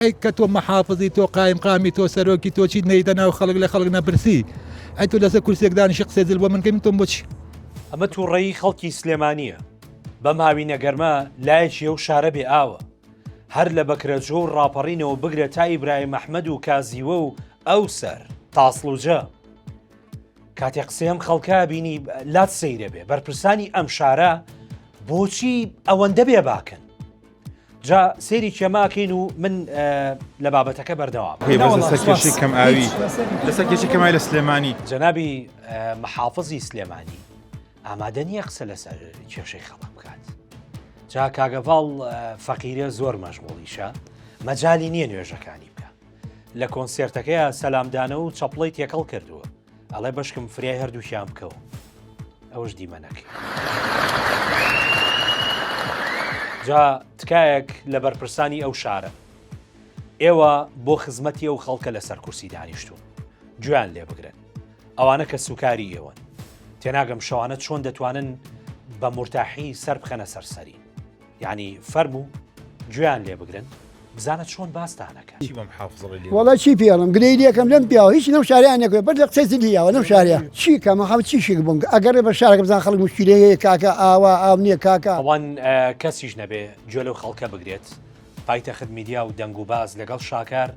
کە تۆ مەحافظی تۆ قایم قامی تۆ سەرۆکی تۆ چیت نەیدەنا و خەڵک لە خەڵک نەبرسی ئەی تۆ لەسەر کورسێک دانیشی قسە دڵ بۆ من کەین تۆم بۆچی ئەمە تووڕێی خەڵکی سلێمانیە بەم هاوینە گەرمە لایەکی ئەو شارە بێ ئاوە هەر لە بەکرەجۆ و ڕاپەڕینەوە بگرێت تا ئیبراهیم ئەحمەد و کازیوە و ئەو سەر تاسڵوجە کاتێک قسەم خەڵکە بینی لات سەیرە بێ بەرپرسانی ئەم شارە بۆچی ئەوەندە بێ باکەن جا سێری کێماکەین و من لە بابەتەکە بەردەوام لەسەر کەم ئاوی لەسەر کێشی کەمای لە سلێمانی جەنابی محافظی سلێمانی ئامادە نییە قسە لەسەر کێشەی خەڵک بکات جا کاگەڤاڵ فەقیرە زۆر مەشغوڵیشە مەجای نییە نوێژەکانی بکە لە کۆنسێرتەکەیە سەلامدانە و چەپڵی تێکەڵ کردووە ئەڵێ بەشکم فریای هەردووشیان بکەوە ئەوش دیمەنەکە جا تکایەک لە بەرپرسانی ئەو شارە ئێوە بۆ خزمەتی ئەو خەڵکە لەسەر کورسی دانیشتوون گویان لێ بگرن ئەوانە کە سوکاری ئێوەن تێناگەم شەوانە چۆن دەتوانن بە مرتاحی سەر بخەنە سەرسەری یعنی فەرموو گویان لێ بگرن بزانە چۆن باستانەکە وڵای چی پێڵم گرەی لێکم لەم پیاوە هیچ نەو شاریان نەکوێت بەر لە قسەی زلیاوە نەو شاریا چی کەمە خەڵک چیشێک بوون ئەگەر بە شارەکە بزان خەڵک مشکلەیە کاکە ئاوا ئاو نییە کاکە ئەوان کەسیش نەبێ گوێ لەو خەڵکە بگرێت پایتەخت میدیا و دەنگ و باز لەگەڵ شاکار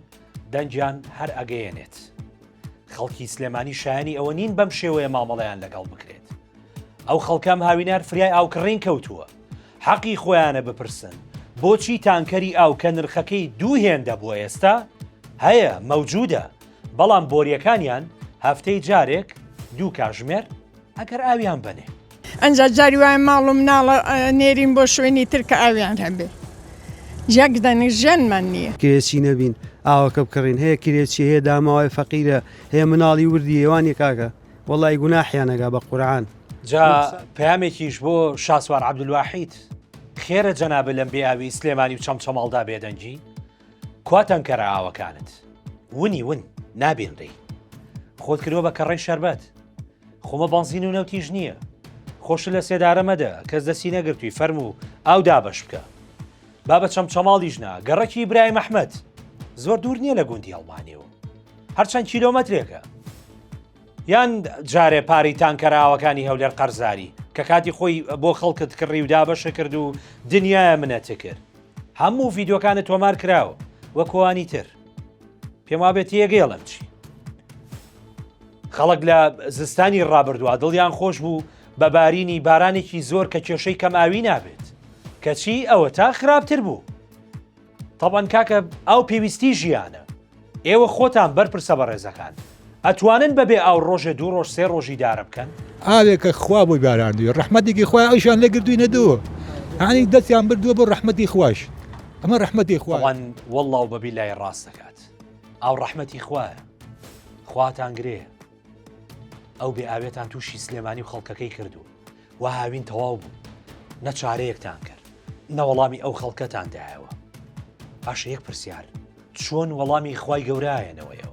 دەنجیان هەر ئەگەیەنێت خەڵکی سلێمانی شایانی ئەوە نین بەم شێوەیە مامەڵەیان لەگەڵ بکرێت ئەو خەڵکەم هاوینار فریای ئاوکڕین کەوتووە حەقی خۆیانە بپرسن بۆچی تانکەری ئاو کە نرخەکەی دوو هێندە بووە ئێستا هەیە مەوجودە بەڵام بۆریەکانیان هەفتەی جارێک دوو کاژمێر ئەگەر ئاویان بنێ ئەنج جاری وای ماڵ و مناڵە نێرین بۆ شوێنی ترکە ئاویان هەبێ ژەک دەنی ژەنمان نییە کرێچی نەبین ئاوەکە بکڕین هەیە کرێکی هەیە داماوای فەقیرە هەیە مناڵی وردی ئێوانی کاکە وەڵی گوناحیانەگا بە قورعان جا پەیامێکیش بۆ شاسوار عەبدولواحید خێرە جەنابە لەم بێئاوی سلێمانی و چەمچەماڵدا بێدەنجی کواتەن کەرە ئاوەکانت ونی ون نابێنڕی خۆت کردووە بە کەڕەی شەربەت خۆمە بەنزین و نەوتیژ نییە خۆش لە سێدارە مەدە کەس دەستی نەگرتووی فەرموو ئاو دابەش بکە بابە چەمچەماڵیش نا گەڕەکی ئیبراهیم ئەحمەد زۆر دوور نییە لە گوندی ئەڵمانیەوە هەرچەند کیلۆمەترێکە یان جارێ پاری تانکەراوەکانی هەولێر قەرزاری کە کاتی خۆی بۆ خەڵکت کڕی و دابەشە کرد و دنیاە منەتە کرد هەموو ڤیدۆکانت تۆمار کراوە وەکوانی تر پێم وابێت یەگەڵم چی خەڵک لە زستانی ڕابردووە دڵیان خۆش بوو بە بارینی بارانێکی زۆر کە کێشەی کەم ئاوی نابێت کەچی ئەوە تا خراپتر بوو تەبەن کاکە ئەو پێویستی ژیانە ئێوە خۆتان بەرپرسە بە ڕێزەکان ئەتوانن بەبێ ئەو ڕۆژە دوو ڕۆژ سێ ڕۆژی دارە بکەن ئاوێکە خوا بۆی باراندوی ڕەحمەتێکی خۆی ئەوشان لەگردووی نەدووە هەنی دەستیان بردووە بۆ ڕەحمەتی خوۆش ئەمە ڕەحمەتی خوان وەڵڵا و بەبی لای ڕاست دەکات ئەو ڕەحمەتی خوایە خواتان گرێ ئەو بێ ئاوێتان تووشی سلێمانی و خەڵکەکەی کردو و هاوین تەواو بوو نەچارەیەکتان کرد نەوەڵامی ئەو خەڵکەتان دایەوە پاشە یەک پرسیار چۆن وەڵامی خوای گەورایەنەوەیەوە